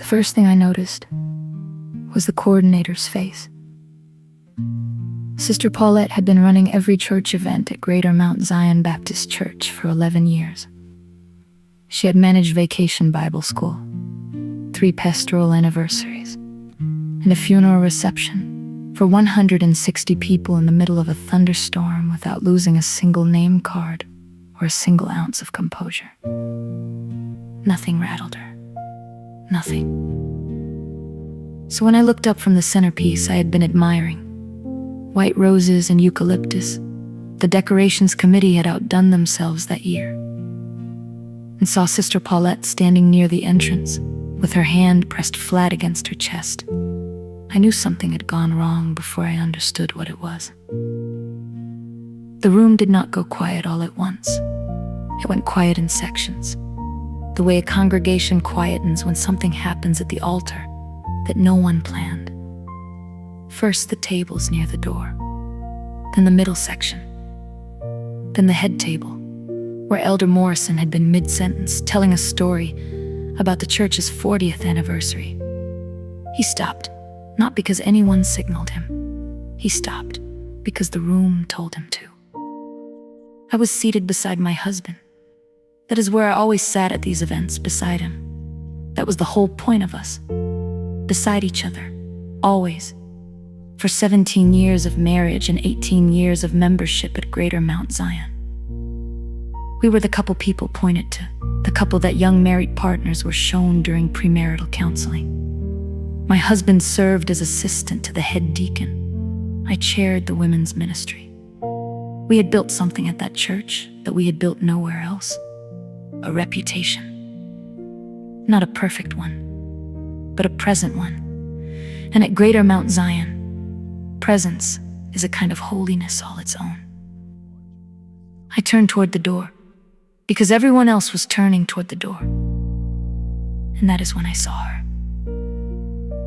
first thing I noticed was the coordinator's face. Sister Paulette had been running every church event at Greater Mount Zion Baptist Church for 11 years. She had managed Vacation Bible School, 3 pastoral anniversaries, and a funeral reception for 160 people in the middle of a thunderstorm without losing a single name card or a single ounce of composure. Nothing rattled her. Nothing. So when I looked up from the centerpiece I had been admiring, white roses and eucalyptus, the decorations committee had outdone themselves that year, and saw Sister Paulette standing near the entrance with her hand pressed flat against her chest, I knew something had gone wrong before I understood what it was. The room did not go quiet all at once. It went quiet in sections, the way a congregation quietens when something happens at the altar that no one planned. First the tables near the door, then the middle section, then the head table, where Elder Morrison had been mid-sentence telling a story about the church's 40th anniversary. He stopped, not because anyone signaled him. He stopped because the room told him to. I was seated beside my husband. That is where I always sat at these events, beside him. That was the whole point of us. Beside each other, always. For 17 years of marriage and 18 years of membership at Greater Mount Zion. We were the couple people pointed to, the couple that young married partners were shown during premarital counseling. My husband served as assistant to the head deacon. I chaired the women's ministry. We had built something at that church that we had built nowhere else. A reputation. Not a perfect one, but a present one. And at Greater Mount Zion, presence is a kind of holiness all its own. I turned toward the door, because everyone else was turning toward the door. And that is when I saw her.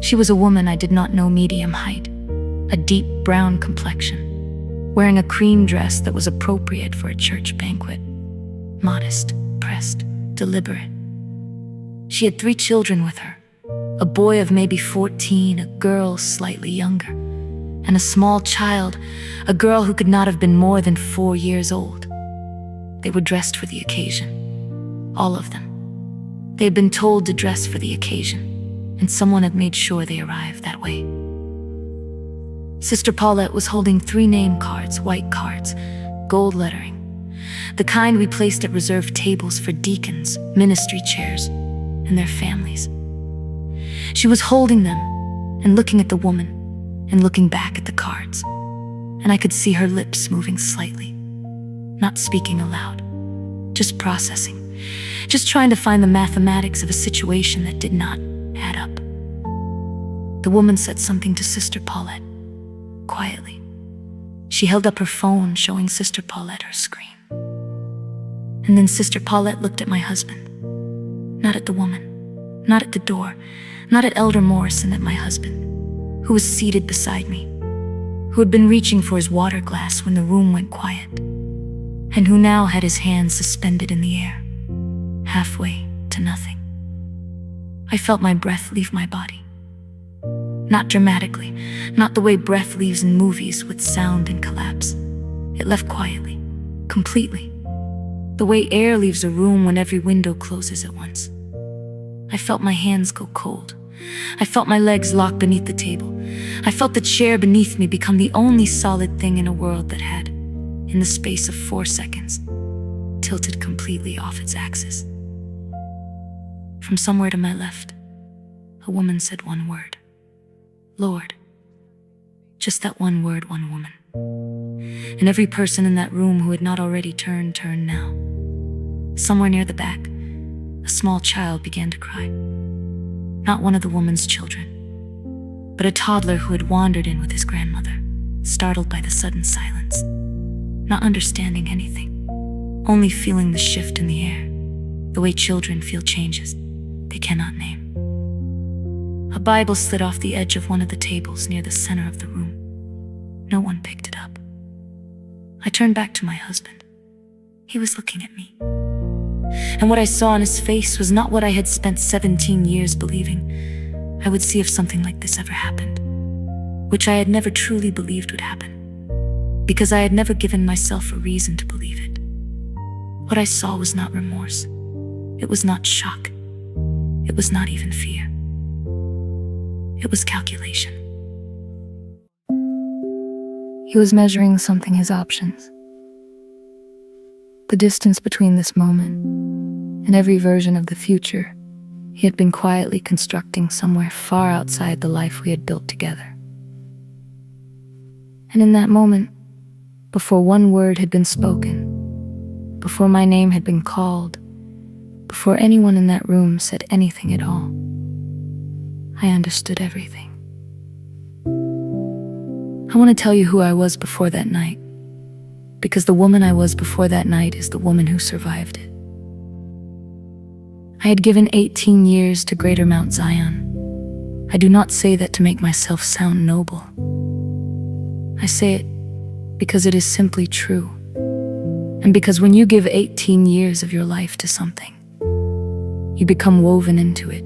She was a woman I did not know, medium height, a deep brown complexion, wearing a cream dress that was appropriate for a church banquet. Modest, pressed, deliberate. She had 3 children with her, a boy of maybe 14, a girl slightly younger, and a small child, a girl who could not have been more than 4 years old. They were dressed for the occasion, all of them. They had been told to dress for the occasion, and someone had made sure they arrived that way. Sister Paulette was holding 3 name cards, white cards, gold lettering, the kind we placed at reserved tables for deacons, ministry chairs, and their families. She was holding them and looking at the woman and looking back at the cards, and I could see her lips moving slightly, not speaking aloud, just processing, just trying to find the mathematics of a situation that did not add up. The woman said something to Sister Paulette, quietly. She held up her phone, showing Sister Paulette her screen. And then Sister Paulette looked at my husband. Not at the woman, not at the door, not at Elder Morrison, at my husband, who was seated beside me, who had been reaching for his water glass when the room went quiet, and who now had his hands suspended in the air, halfway to nothing. I felt my breath leave my body. Not dramatically, not the way breath leaves in movies with sound and collapse. It left quietly, completely. The way air leaves a room when every window closes at once. I felt my hands go cold. I felt my legs lock beneath the table. I felt the chair beneath me become the only solid thing in a world that had, in the space of 4 seconds, tilted completely off its axis. From somewhere to my left, a woman said one word. Lord. Just that one word, one woman. And every person in that room who had not already turned now. Somewhere near the back, a small child began to cry. Not one of the woman's children, but a toddler who had wandered in with his grandmother, startled by the sudden silence, not understanding anything, only feeling the shift in the air, the way children feel changes they cannot name. A Bible slid off the edge of one of the tables near the center of the room. No one picked it up. I turned back to my husband. He was looking at me. And what I saw on his face was not what I had spent 17 years believing I would see if something like this ever happened, which I had never truly believed would happen, because I had never given myself a reason to believe it. What I saw was not remorse. It was not shock. It was not even fear. It was calculation. He was measuring something, his options. The distance between this moment and every version of the future he had been quietly constructing somewhere far outside the life we had built together. And in that moment, before one word had been spoken, before my name had been called, before anyone in that room said anything at all, I understood everything. I want to tell you who I was before that night, because the woman I was before that night is the woman who survived it. I had given 18 years to Greater Mount Zion. I do not say that to make myself sound noble. I say it because it is simply true, and because when you give 18 years of your life to something, you become woven into it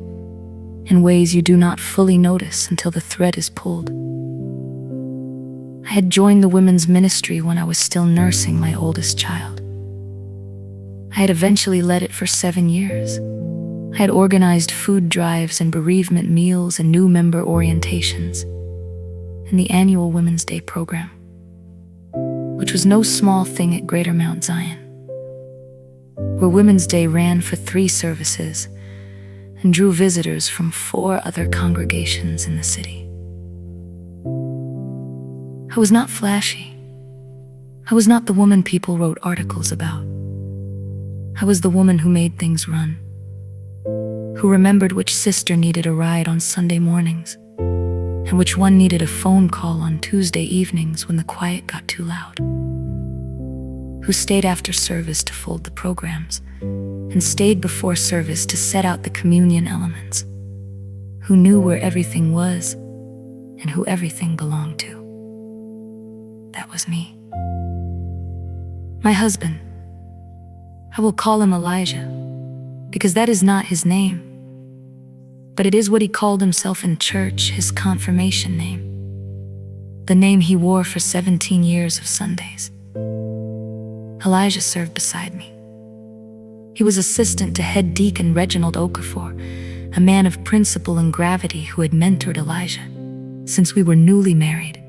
in ways you do not fully notice until the thread is pulled. I had joined the women's ministry when I was still nursing my oldest child. I had eventually led it for 7 years. I had organized food drives and bereavement meals and new member orientations, and the annual Women's Day program, which was no small thing at Greater Mount Zion, where Women's Day ran for 3 services and drew visitors from 4 other congregations in the city. I was not flashy. I was not the woman people wrote articles about. I was the woman who made things run, who remembered which sister needed a ride on Sunday mornings, and which one needed a phone call on Tuesday evenings when the quiet got too loud, who stayed after service to fold the programs, and stayed before service to set out the communion elements, who knew where everything was and who everything belonged to. That was me. My husband. I will call him Elijah, because that is not his name, but it is what he called himself in church, his confirmation name, the name he wore for 17 years of Sundays. Elijah served beside me. He was assistant to head deacon Reginald Okafor, a man of principle and gravity who had mentored Elijah since we were newly married,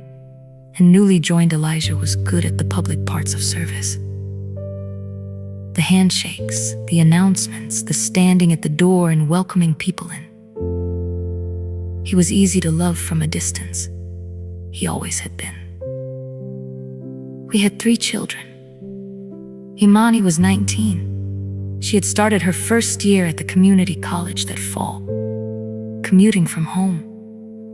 and newly joined Elijah was good at the public parts of service. The handshakes, the announcements, the standing at the door and welcoming people in. He was easy to love from a distance. He always had been. We had 3 children. Imani was 19. She had started her first year at the community college that fall, commuting from home,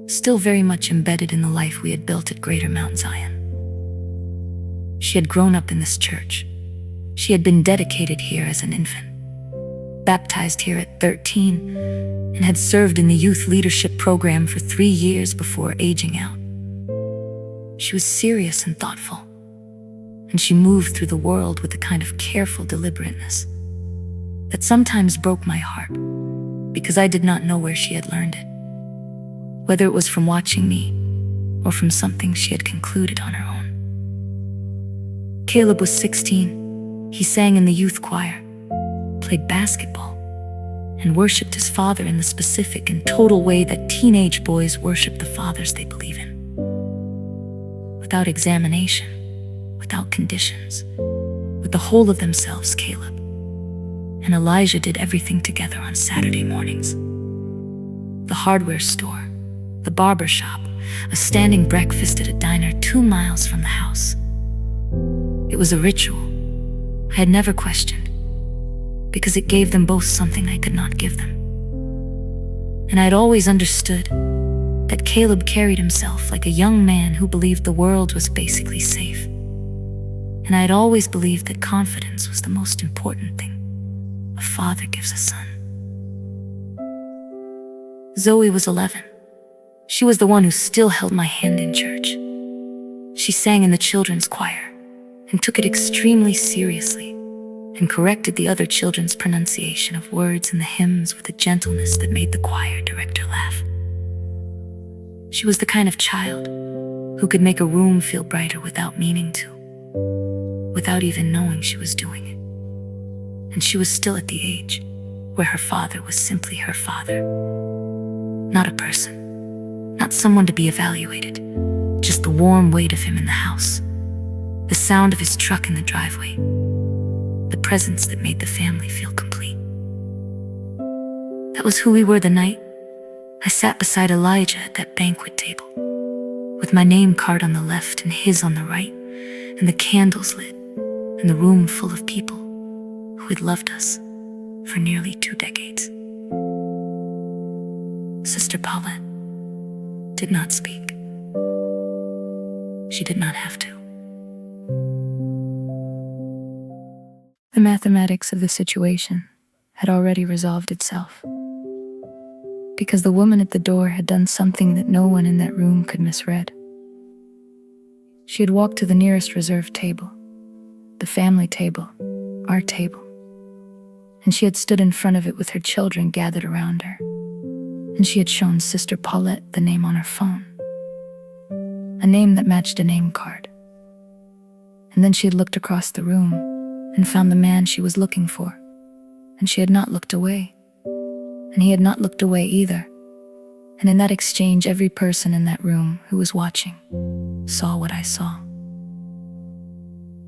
still very much embedded in the life we had built at Greater Mount Zion. She had grown up in this church. She had been dedicated here as an infant, baptized here at 13, and had served in the youth leadership program for 3 years before aging out. She was serious and thoughtful, and she moved through the world with a kind of careful deliberateness that sometimes broke my heart, because I did not know where she had learned it, whether it was from watching me or from something she had concluded on her own. Caleb was 16. He sang in the youth choir, played basketball, and worshiped his father in the specific and total way that teenage boys worship the fathers they believe in. Without examination, without conditions, with the whole of themselves, Caleb and Elijah did everything together on Saturday mornings. The hardware store, the barber shop, a standing breakfast at a diner 2 miles from the house. It was a ritual I had never questioned, because it gave them both something I could not give them. And I had always understood that Caleb carried himself like a young man who believed the world was basically safe. And I had always believed that confidence was the most important thing a father gives a son. Zoe was 11. She was the one who still held my hand in church. She sang in the children's choir and took it extremely seriously, and corrected the other children's pronunciation of words in the hymns with a gentleness that made the choir director laugh. She was the kind of child who could make a room feel brighter without meaning to, without even knowing she was doing it. And she was still at the age where her father was simply her father. Not a person, not someone to be evaluated, just the warm weight of him in the house, the sound of his truck in the driveway, the presence that made the family feel complete. That was who we were the night I sat beside Elijah at that banquet table, with my name card on the left and his on the right, and the candles lit, and the room full of people who had loved us for nearly 2 decades. Sister Paulette did not speak. She did not have to. The mathematics of the situation had already resolved itself, because the woman at the door had done something that no one in that room could misread. She had walked to the nearest reserved table, the family table, our table, and she had stood in front of it with her children gathered around her, and she had shown Sister Paulette the name on her phone, a name that matched a name card. And then she had looked across the room and found the man she was looking for, and she had not looked away, and he had not looked away either. And in that exchange, every person in that room who was watching saw what I saw.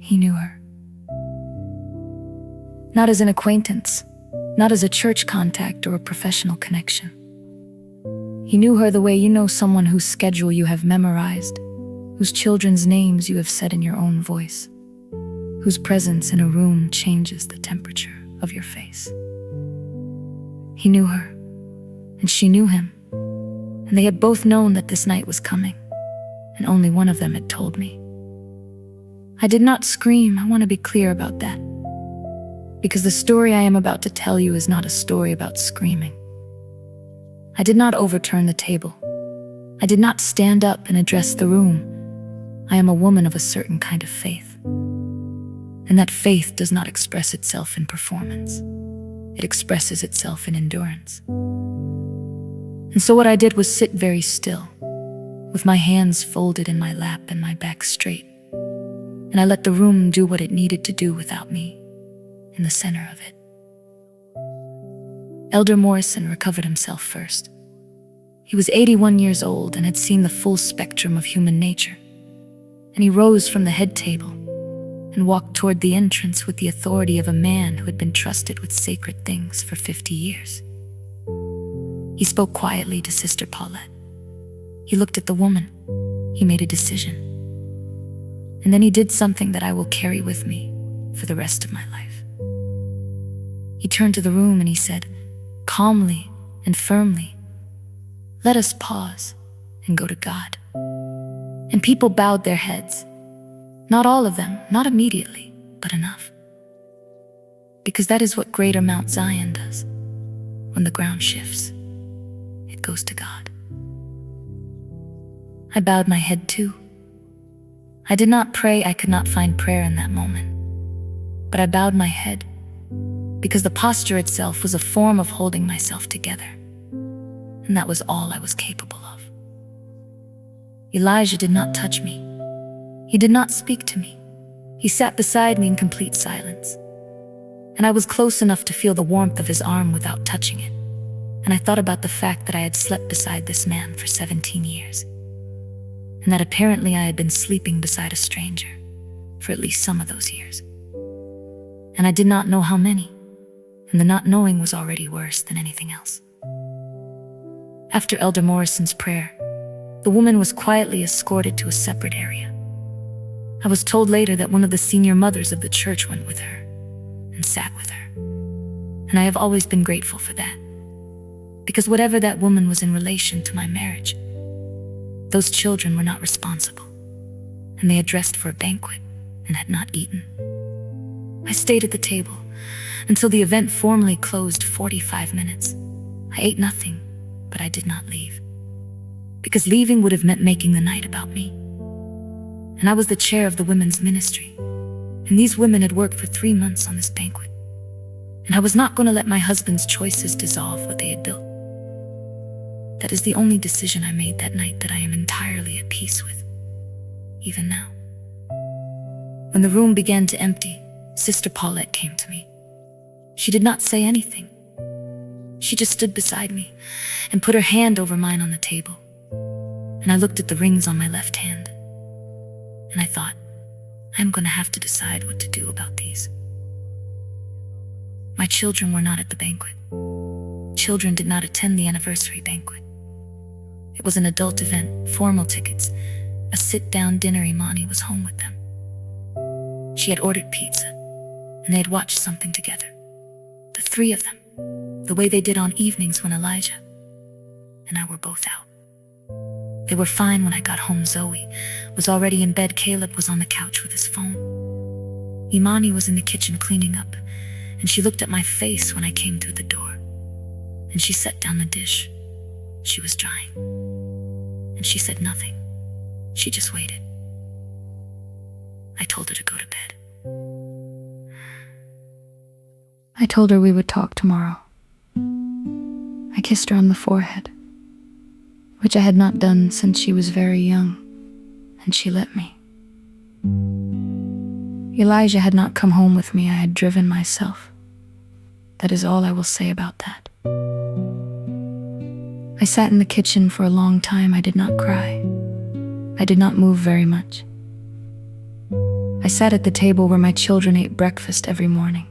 He knew her. Not as an acquaintance, not as a church contact or a professional connection. He knew her the way you know someone whose schedule you have memorized, whose children's names you have said in your own voice, whose presence in a room changes the temperature of your face. He knew her, and she knew him, and they had both known that this night was coming, and only one of them had told me. I did not scream, I want to be clear about that, because the story I am about to tell you is not a story about screaming. I did not overturn the table. I did not stand up and address the room. I am a woman of a certain kind of faith, and that faith does not express itself in performance. It expresses itself in endurance. And so what I did was sit very still, with my hands folded in my lap and my back straight, and I let the room do what it needed to do without me in the center of it. Elder Morrison recovered himself first. He was 81 years old and had seen the full spectrum of human nature, and he rose from the head table and walked toward the entrance with the authority of a man who had been trusted with sacred things for 50 years. He spoke quietly to Sister Paulette. He looked at the woman. He made a decision. And then he did something that I will carry with me for the rest of my life. He turned to the room and he said, calmly and firmly, "Let us pause and go to God." And people bowed their heads. Not all of them, not immediately, but enough. Because that is what Greater Mount Zion does. When the ground shifts, it goes to God. I bowed my head too. I did not pray. I could not find prayer in that moment. But I bowed my head because the posture itself was a form of holding myself together. And that was all I was capable of. Elijah did not touch me. He did not speak to me. He sat beside me in complete silence. And I was close enough to feel the warmth of his arm without touching it. And I thought about the fact that I had slept beside this man for 17 years. And that apparently I had been sleeping beside a stranger for at least some of those years. And I did not know how many. And the not knowing was already worse than anything else. After Elder Morrison's prayer, the woman was quietly escorted to a separate area. I was told later that one of the senior mothers of the church went with her and sat with her. And I have always been grateful for that. Because whatever that woman was in relation to my marriage, those children were not responsible. And they had dressed for a banquet and had not eaten. I stayed at the table until the event formally closed 45 minutes. I ate nothing, but I did not leave. Because leaving would have meant making the night about me. And I was the chair of the women's ministry. And these women had worked for 3 months on this banquet. And I was not going to let my husband's choices dissolve what they had built. That is the only decision I made that night that I am entirely at peace with, even now. When the room began to empty, Sister Paulette came to me. She did not say anything. She just stood beside me and put her hand over mine on the table. And I looked at the rings on my left hand. And I thought, I'm going to have to decide what to do about these. My children were not at the banquet. Children did not attend the anniversary banquet. It was an adult event, formal tickets, a sit-down dinner. Imani was home with them. She had ordered pizza, and they had watched something together. The three of them, the way they did on evenings when Elijah and I were both out. They were fine when I got home. Zoe was already in bed. Caleb was on the couch with his phone. Imani was in the kitchen cleaning up, and she looked at my face when I came through the door. And she set down the dish. She was drying. And she said nothing. She just waited. I told her to go to bed. I told her we would talk tomorrow. I kissed her on the forehead, which I had not done since she was very young, and she let me. Elijah had not come home with me. I had driven myself. That is all I will say about that. I sat in the kitchen for a long time. I did not cry. I did not move very much. I sat at the table where my children ate breakfast every morning,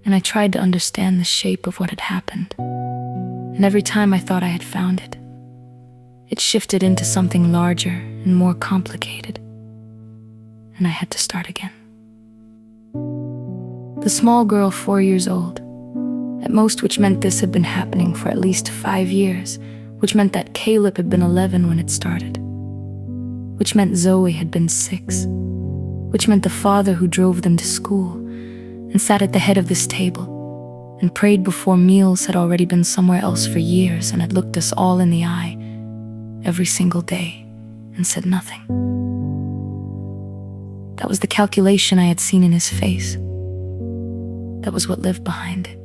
and I tried to understand the shape of what had happened. And every time I thought I had found it, it shifted into something larger and more complicated, and I had to start again. The small girl, 4 years old, at most, which meant this had been happening for at least 5 years, which meant that Caleb had been 11 when it started, which meant Zoe had been 6, which meant the father who drove them to school and sat at the head of this table and prayed before meals had already been somewhere else for years and had looked us all in the eye every single day and said nothing. That was the calculation I had seen in his face. That was what lived behind it.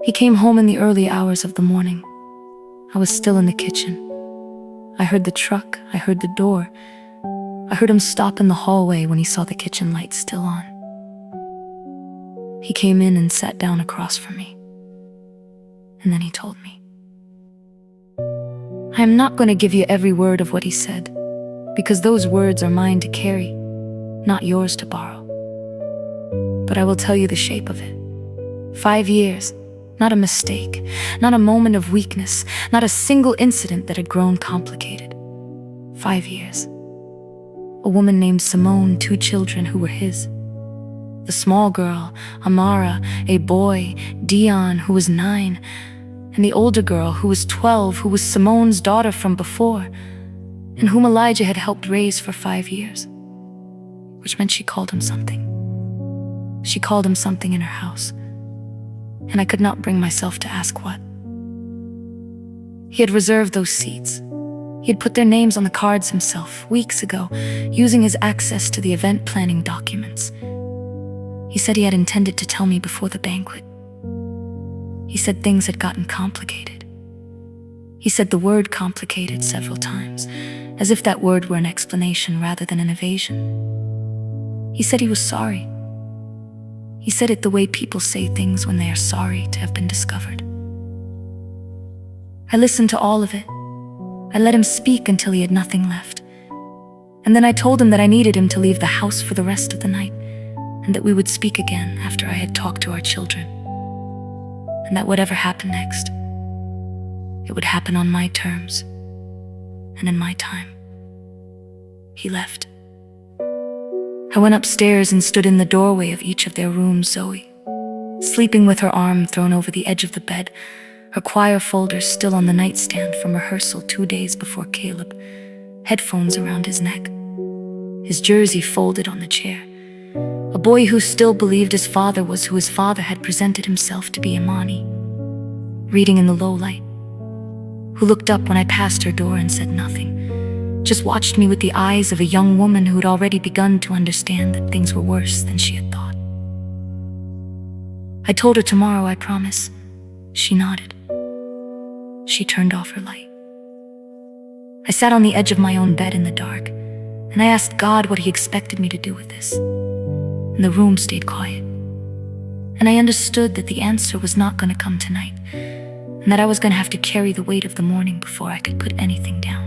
He came home in the early hours of the morning. I was still in the kitchen. I heard the truck, I heard the door. I heard him stop in the hallway when he saw the kitchen light still on. He came in and sat down across from me. And then he told me. I am not going to give you every word of what he said, because those words are mine to carry, not yours to borrow. But I will tell you the shape of it. 5 years, not a mistake, not a moment of weakness, not a single incident that had grown complicated. 5 years. A woman named Simone, 2 children who were his. The small girl, Amara, a boy, Dion, who was 9, and the older girl, who was 12, who was Simone's daughter from before, and whom Elijah had helped raise for 5 years. Which meant she called him something. She called him something in her house, and I could not bring myself to ask what. He had reserved those seats. He had put their names on the cards himself, weeks ago, using his access to the event planning documents. He said he had intended to tell me before the banquet. He said things had gotten complicated. He said the word complicated several times, as if that word were an explanation rather than an evasion. He said he was sorry. He said it the way people say things when they are sorry to have been discovered. I listened to all of it. I let him speak until he had nothing left. And then I told him that I needed him to leave the house for the rest of the night, and that we would speak again after I had talked to our children. And that whatever happened next, it would happen on my terms and in my time. He left. I went upstairs and stood in the doorway of each of their rooms. Zoe, sleeping with her arm thrown over the edge of the bed, her choir folder still on the nightstand from rehearsal 2 days before Caleb, headphones around his neck, his jersey folded on the chair. A boy who still believed his father was who his father had presented himself to be, Imani, reading in the low light, who looked up when I passed her door and said nothing, just watched me with the eyes of a young woman who had already begun to understand that things were worse than she had thought. I told her tomorrow, I promise. She nodded. She turned off her light. I sat on the edge of my own bed in the dark, and I asked God what He expected me to do with this. And the room stayed quiet. And I understood that the answer was not going to come tonight, and that I was going to have to carry the weight of the morning before I could put anything down.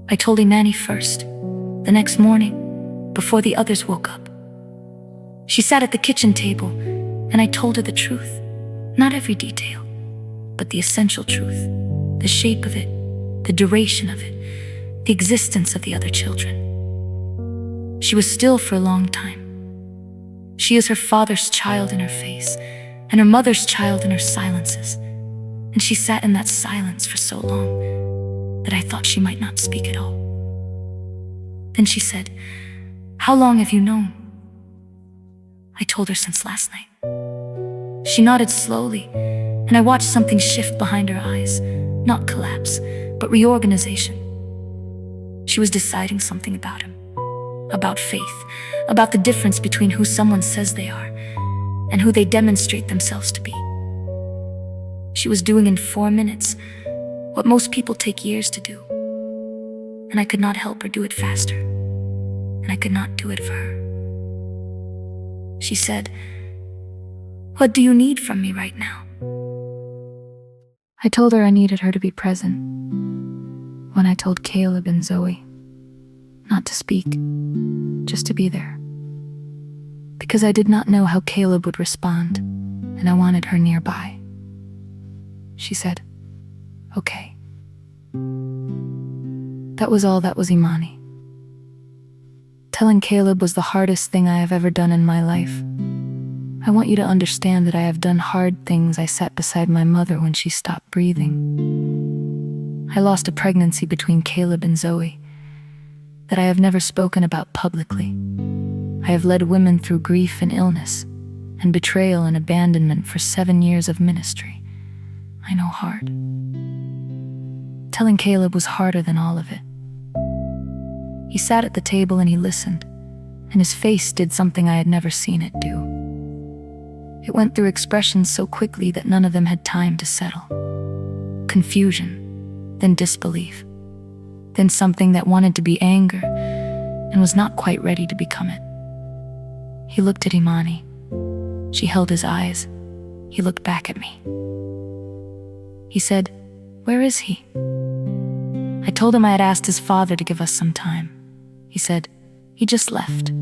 I told Imani first, the next morning, before the others woke up. She sat at the kitchen table, and I told her the truth. Not every detail, but the essential truth, the shape of it, the duration of it, the existence of the other children. She was still for a long time. She is her father's child in her face, and her mother's child in her silences. And she sat in that silence for so long that I thought she might not speak at all. Then she said, "How long have you known?" I told her since last night. She nodded slowly, and I watched something shift behind her eyes. Not collapse, but reorganization. She was deciding something about him, about faith, about the difference between who someone says they are and who they demonstrate themselves to be. She was doing in 4 minutes what most people take years to do, and I could not help her do it faster, and I could not do it for her. She said, "What do you need from me right now?" I told her I needed her to be present. When I told Caleb and Zoe not to speak, just to be there, because I did not know how Caleb would respond, and I wanted her nearby. She said, "Okay." That was all that was Imani. Telling Caleb was the hardest thing I have ever done in my life. I want you to understand that I have done hard things. I sat beside my mother when she stopped breathing. I lost a pregnancy between Caleb and Zoe that I have never spoken about publicly. I have led women through grief and illness, and betrayal and abandonment for 7 years of ministry. I know hard. Telling Caleb was harder than all of it. He sat at the table and he listened, and his face did something I had never seen it do. It went through expressions so quickly that none of them had time to settle. Confusion, then disbelief, then something that wanted to be anger and was not quite ready to become it. He looked at Imani. She held his eyes. He looked back at me. He said, "Where is he?" I told him I had asked his father to give us some time. He said, "He just left."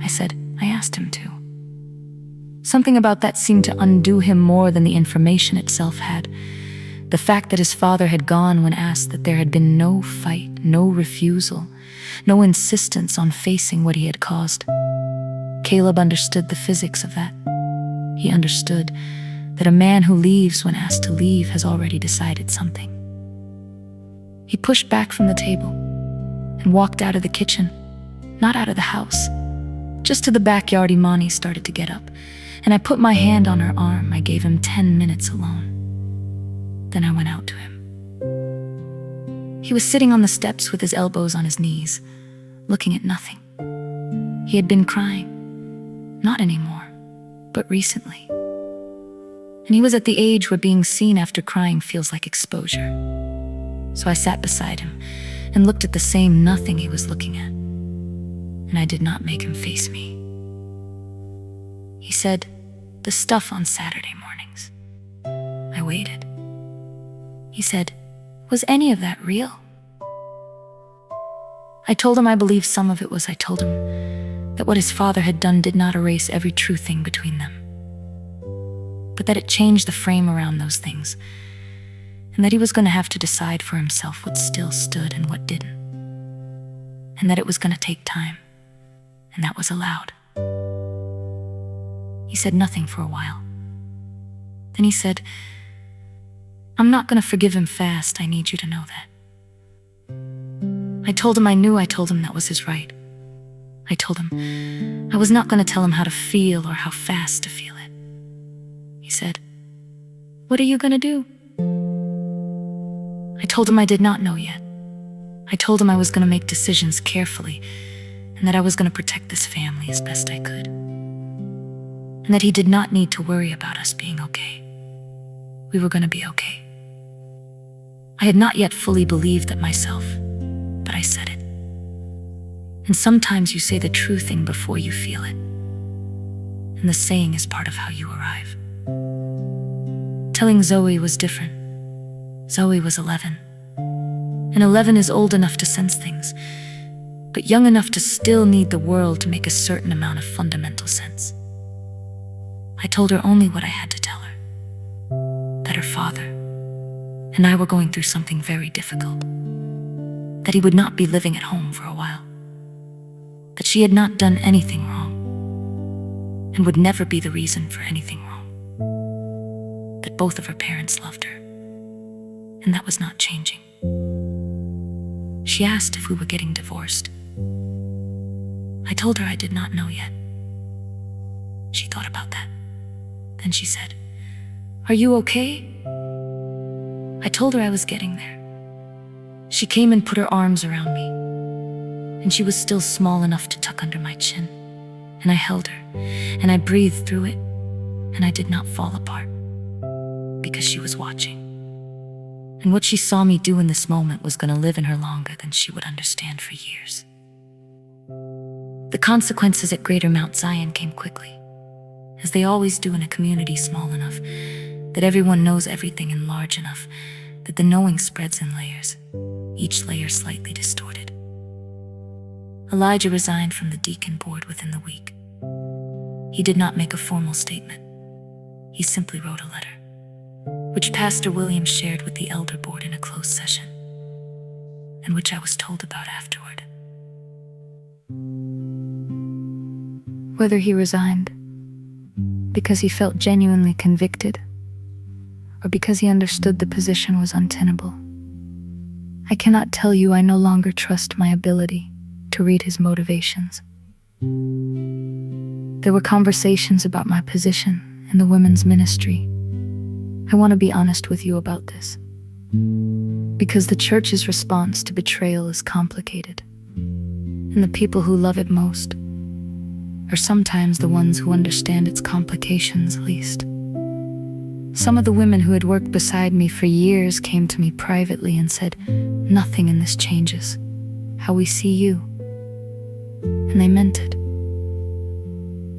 I said, "I asked him to." Something about that seemed to undo him more than the information itself had. The fact that his father had gone when asked, that there had been no fight, no refusal, no insistence on facing what he had caused. Caleb understood the physics of that. He understood that a man who leaves when asked to leave has already decided something. He pushed back from the table and walked out of the kitchen, not out of the house. Just to the backyard. Imani started to get up, and I put my hand on her arm. I gave him 10 minutes alone. Then I went out to him. He was sitting on the steps with his elbows on his knees, looking at nothing. He had been crying. Not anymore, but recently. And he was at the age where being seen after crying feels like exposure. So I sat beside him and looked at the same nothing he was looking at. And I did not make him face me. He said, "The stuff on Saturday mornings." I waited. He said, "Was any of that real?" I told him I believed some of it was. I told him that what his father had done did not erase every true thing between them, but that it changed the frame around those things, and that he was going to have to decide for himself what still stood and what didn't, and that it was going to take time, and that was allowed. He said nothing for a while. Then he said, "I'm not going to forgive him fast. I need you to know that." I told him I knew. I told him that was his right. I told him I was not going to tell him how to feel or how fast to feel it. He said, "What are you going to do?" I told him I did not know yet. I told him I was going to make decisions carefully, and that I was going to protect this family as best I could. And that he did not need to worry about us being okay. We were going to be okay. I had not yet fully believed that myself, but I said it. And sometimes you say the true thing before you feel it. And the saying is part of how you arrive. Telling Zoe was different. Zoe was 11. And 11 is old enough to sense things, but young enough to still need the world to make a certain amount of fundamental sense. I told her only what I had to tell her. That her father and I were going through something very difficult. That he would not be living at home for a while. That she had not done anything wrong, and would never be the reason for anything wrong. That both of her parents loved her, and that was not changing. She asked if we were getting divorced. I told her I did not know yet. She thought about that. Then she said, "Are you okay?" I told her I was getting there. She came and put her arms around me, and she was still small enough to tuck under my chin. And I held her, and I breathed through it, and I did not fall apart, because she was watching. And what she saw me do in this moment was going to live in her longer than she would understand for years. The consequences at Greater Mount Zion came quickly, as they always do in a community small enough that everyone knows everything and large enough that the knowing spreads in layers, each layer slightly distorted. Elijah resigned from the deacon board within the week. He did not make a formal statement. He simply wrote a letter, which Pastor Williams shared with the elder board in a closed session, and which I was told about afterward. Whether he resigned because he felt genuinely convicted, or because he understood the position was untenable, I cannot tell you. I no longer trust my ability to read his motivations. There were conversations about my position in the women's ministry. I want to be honest with you about this, because the church's response to betrayal is complicated, and the people who love it most are sometimes the ones who understand its complications least. Some of the women who had worked beside me for years came to me privately and said, "Nothing in this changes how we see you." And they meant it.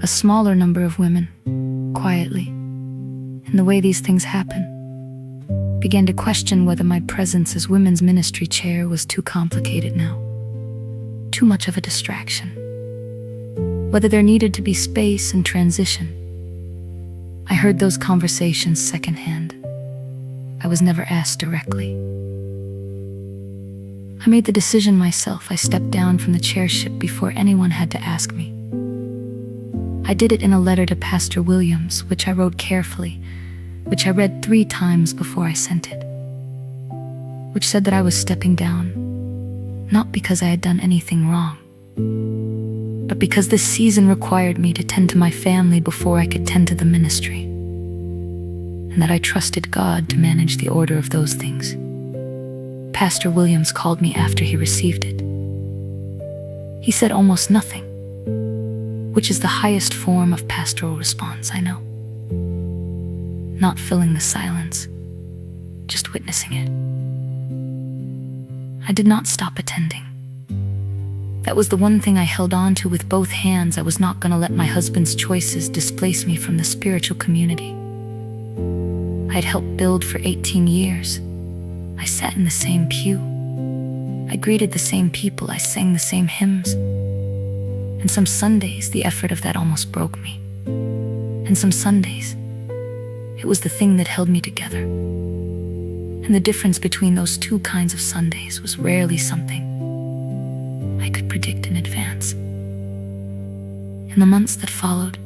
A smaller number of women, quietly, in the way these things happen, began to question whether my presence as women's ministry chair was too complicated now, too much of a distraction, whether there needed to be space and transition. I heard those conversations secondhand. I was never asked directly. I made the decision myself. I stepped down from the chairship before anyone had to ask me. I did it in a letter to Pastor Williams, which I wrote carefully, which I read 3 times before I sent it, which said that I was stepping down, not because I had done anything wrong, but because this season required me to tend to my family before I could tend to the ministry, and that I trusted God to manage the order of those things. Pastor Williams called me after he received it. He said almost nothing, which is the highest form of pastoral response, I know. Not filling the silence, just witnessing it. I did not stop attending. That was the one thing I held on to with both hands. I was not going to let my husband's choices displace me from the spiritual community I had helped build for 18 years. I sat in the same pew. I greeted the same people. I sang the same hymns. And some Sundays, the effort of that almost broke me. And some Sundays, it was the thing that held me together. And the difference between those 2 kinds of Sundays was rarely something I could predict in advance. In the months that followed,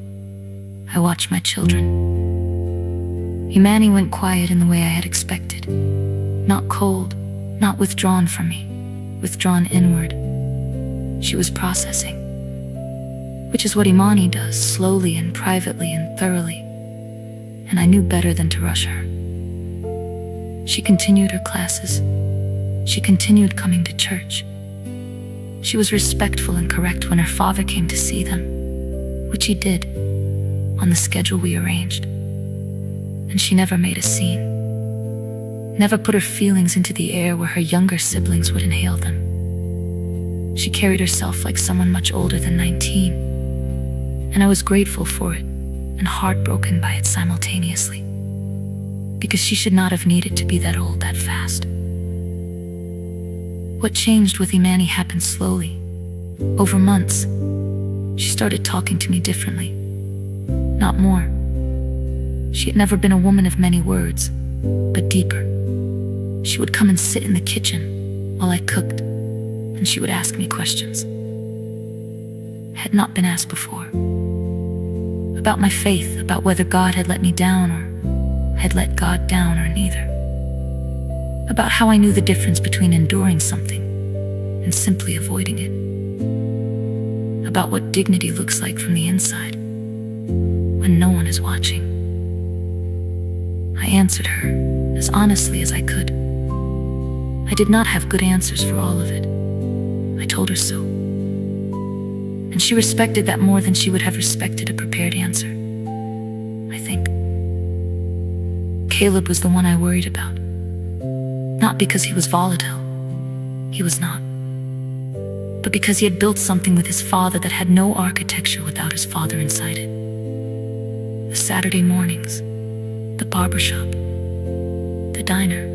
I watched my children. Imani went quiet in the way I had expected. Not cold, not withdrawn from me, withdrawn inward. She was processing, which is what Imani does, slowly and privately and thoroughly. And I knew better than to rush her. She continued her classes, she continued coming to church. She was respectful and correct when her father came to see them, which he did, on the schedule we arranged. And she never made a scene, never put her feelings into the air where her younger siblings would inhale them. She carried herself like someone much older than 19, and I was grateful for it and heartbroken by it simultaneously, because she should not have needed to be that old that fast. What changed with Imani happened slowly. Over months, she started talking to me differently, not more. She had never been a woman of many words, but deeper. She would come and sit in the kitchen while I cooked, and she would ask me questions had not been asked before. About my faith, about whether God had let me down or had let God down, or neither. About how I knew the difference between enduring something and simply avoiding it. About what dignity looks like from the inside when no one is watching. I answered her as honestly as I could. I did not have good answers for all of it. I told her so. And she respected that more than she would have respected a prepared answer, I think. Caleb was the one I worried about. Not because he was volatile, he was not, but because he had built something with his father that had no architecture without his father inside it. The Saturday mornings, the barbershop, the diner,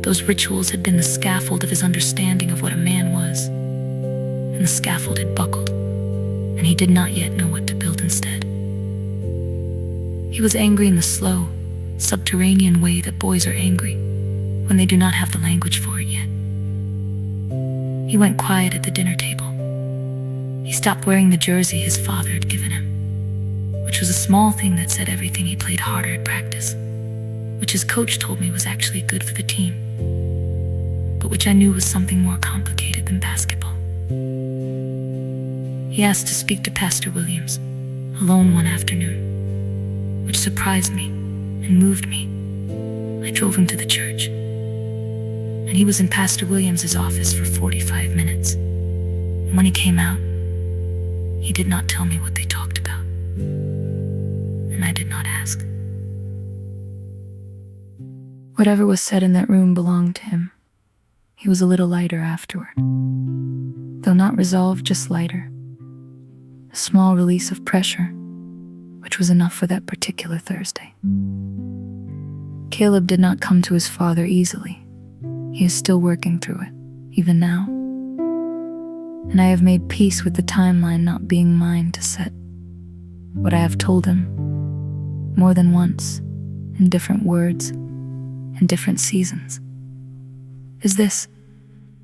those rituals had been the scaffold of his understanding of what a man was, and the scaffold had buckled, and he did not yet know what to build instead. He was angry in the slow, subterranean way that boys are angry when they do not have the language for it yet. He went quiet at the dinner table. He stopped wearing the jersey his father had given him, which was a small thing that said everything. He played harder at practice, which his coach told me was actually good for the team, but which I knew was something more complicated than basketball. He asked to speak to Pastor Williams, alone one afternoon, which surprised me and moved me. I drove him to the church, and he was in Pastor Williams's office for 45 minutes. And when he came out, he did not tell me what they talked about, and I did not ask. Whatever was said in that room belonged to him. He was a little lighter afterward, though not resolved, just lighter. A small release of pressure, which was enough for that particular Thursday. Caleb did not come to his father easily. He is still working through it, even now. And I have made peace with the timeline not being mine to set. What I have told him, more than once, in different words, in different seasons, is this: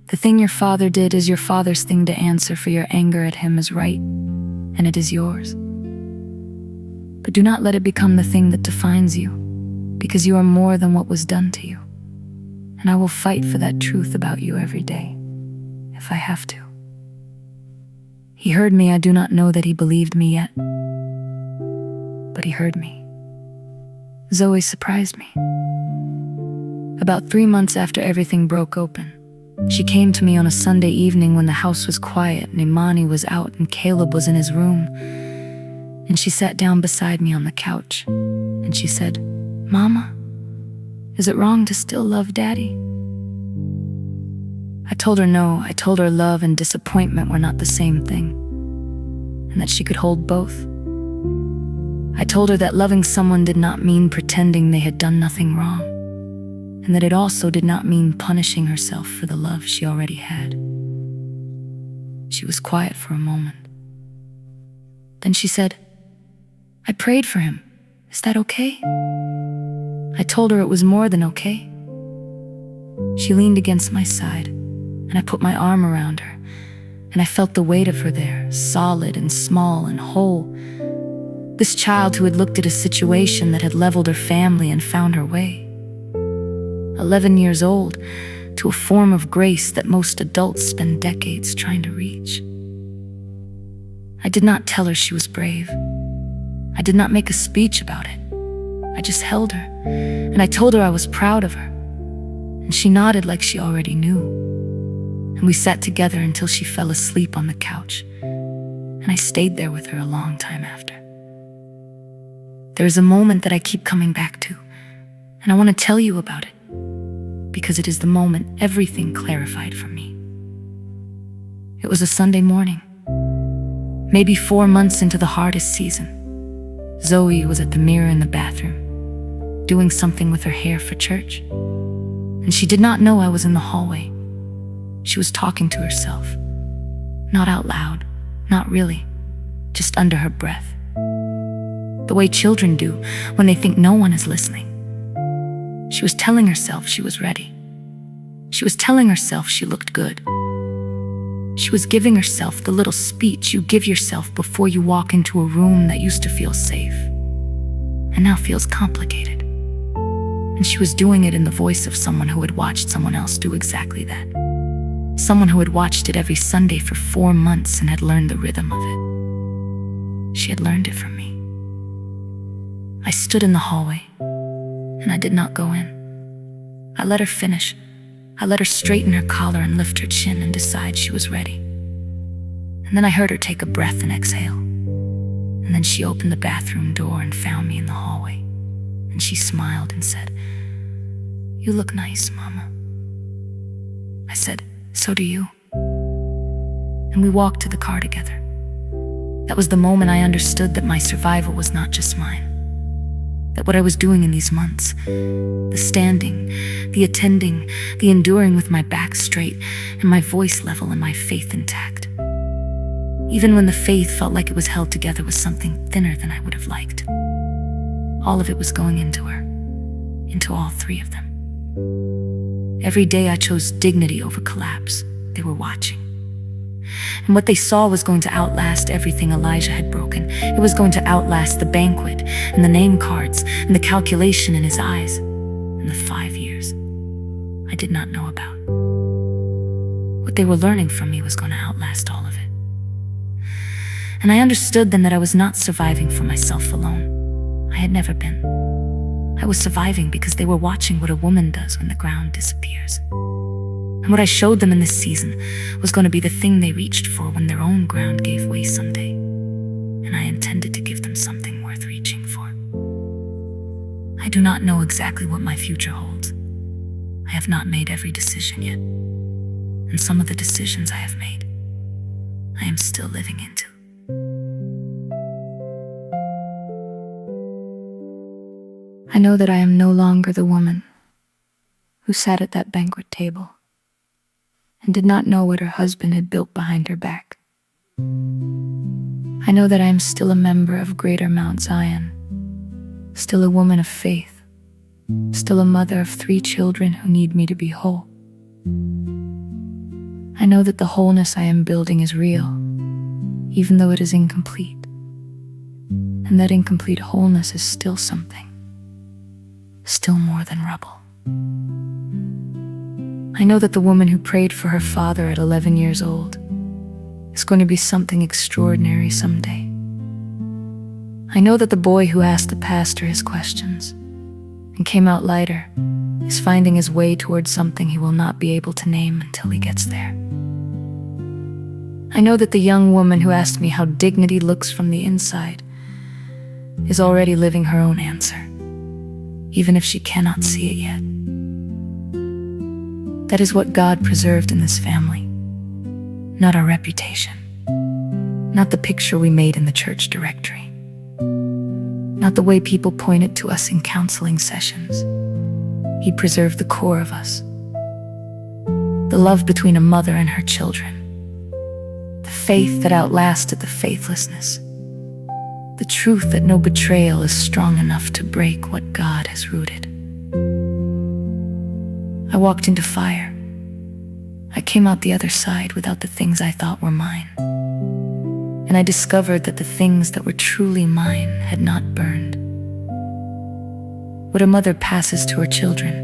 the thing your father did is your father's thing to answer for. Your anger at him is right, and it is yours. But do not let it become the thing that defines you, because you are more than what was done to you. And I will fight for that truth about you every day, if I have to. He heard me. I do not know that he believed me yet, but he heard me. Zoe surprised me. About 3 months after everything broke open, she came to me on a Sunday evening when the house was quiet and Imani was out and Caleb was in his room, and she sat down beside me on the couch, and she said, "Mama, is it wrong to still love Daddy?" I told her no. I told her love and disappointment were not the same thing, and that she could hold both. I told her that loving someone did not mean pretending they had done nothing wrong, and that it also did not mean punishing herself for the love she already had. She was quiet for a moment. Then she said, "I prayed for him. Is that okay?" I told her it was more than okay. She leaned against my side, and I put my arm around her, and I felt the weight of her there, solid and small and whole. This child who had looked at a situation that had leveled her family and found her way. 11 years old, to a form of grace that most adults spend decades trying to reach. I did not tell her she was brave. I did not make a speech about it. I just held her, and I told her I was proud of her. and she nodded like she already knew. And we sat together until she fell asleep on the couch, and I stayed there with her a long time after. There is a moment that I keep coming back to, and I want to tell you about it, because it is the moment everything clarified for me. It was a Sunday morning, maybe 4 months into the hardest season. Zoe was at the mirror in the bathroom, doing something with her hair for church, and she did not know I was in the hallway. She was talking to herself, not out loud, not really, just under her breath. The way children do when they think no one is listening. She was telling herself she was ready. She was telling herself she looked good. She was giving herself the little speech you give yourself before you walk into a room that used to feel safe, and now feels complicated. And she was doing it in the voice of someone who had watched someone else do exactly that. Someone who had watched it every Sunday for 4 months and had learned the rhythm of it. She had learned it from me. I stood in the hallway, and I did not go in. I let her finish. I let her straighten her collar and lift her chin and decide she was ready. And then I heard her take a breath and exhale. And then she opened the bathroom door and found me in the hallway. And she smiled and said, "You look nice, Mama." I said, "So do you." And we walked to the car together. That was the moment I understood that my survival was not just mine. That what I was doing in these months, the standing, the attending, the enduring with my back straight and my voice level and my faith intact, even when the faith felt like it was held together with something thinner than I would have liked, all of it was going into her, into all 3 of them. Every day I chose dignity over collapse. They were watching. And what they saw was going to outlast everything Elijah had broken. It was going to outlast the banquet and the name cards and the calculation in his eyes and the 5 years I did not know about. What they were learning from me was going to outlast all of it. And I understood then that I was not surviving for myself alone. I had never been. I was surviving because they were watching what a woman does when the ground disappears. And what I showed them in this season was going to be the thing they reached for when their own ground gave way someday. And I intended to give them something worth reaching for. I do not know exactly what my future holds. I have not made every decision yet. And some of the decisions I have made, I am still living into. I know that I am no longer the woman who sat at that banquet table and did not know what her husband had built behind her back. I know that I am still a member of Greater Mount Zion, still a woman of faith, still a mother of 3 children who need me to be whole. I know that the wholeness I am building is real, even though it is incomplete, and that incomplete wholeness is still something, still more than rubble. I know that the woman who prayed for her father at 11 years old is going to be something extraordinary someday. I know that the boy who asked the pastor his questions and came out lighter is finding his way towards something he will not be able to name until he gets there. I know that the young woman who asked me how dignity looks from the inside is already living her own answer, even if she cannot see it yet. That is what God preserved in this family, not our reputation, not the picture we made in the church directory, not the way people pointed to us in counseling sessions. He preserved the core of us, the love between a mother and her children, the faith that outlasted the faithlessness, the truth that no betrayal is strong enough to break what God has rooted. I walked into fire. I came out the other side without the things I thought were mine. And I discovered that the things that were truly mine had not burned. What a mother passes to her children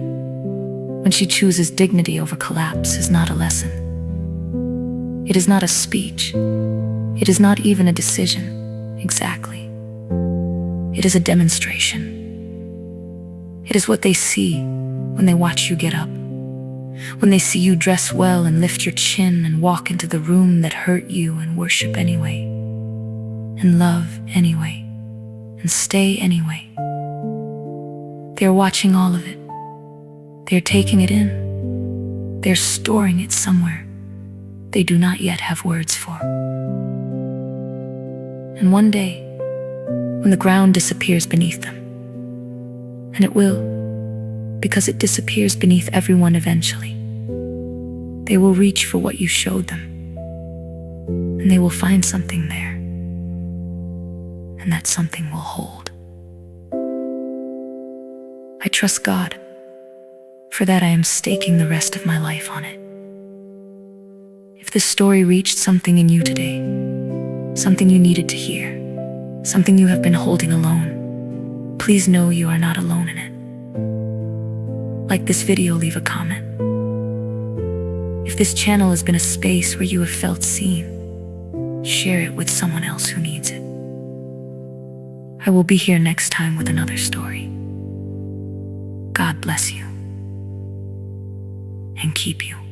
when she chooses dignity over collapse is not a lesson. It is not a speech. It is not even a decision, exactly. It is a demonstration. It is what they see when they watch you get up, When they see you dress well and lift your chin and walk into the room that hurt you and worship anyway, and love anyway, and stay anyway. They're watching all of it. They're taking it in. They're storing it somewhere they do not yet have words for. And one day, when the ground disappears beneath them, and it will, because it disappears beneath everyone eventually, they will reach for what you showed them, and they will find something there, and that something will hold. I trust God. For that I am staking the rest of my life on it. If this story reached something in you today, something you needed to hear, something you have been holding alone, please know you are not alone in it. Like this video, leave a comment. If this channel has been a space where you have felt seen, share it with someone else who needs it. I will be here next time with another story. God bless you and keep you.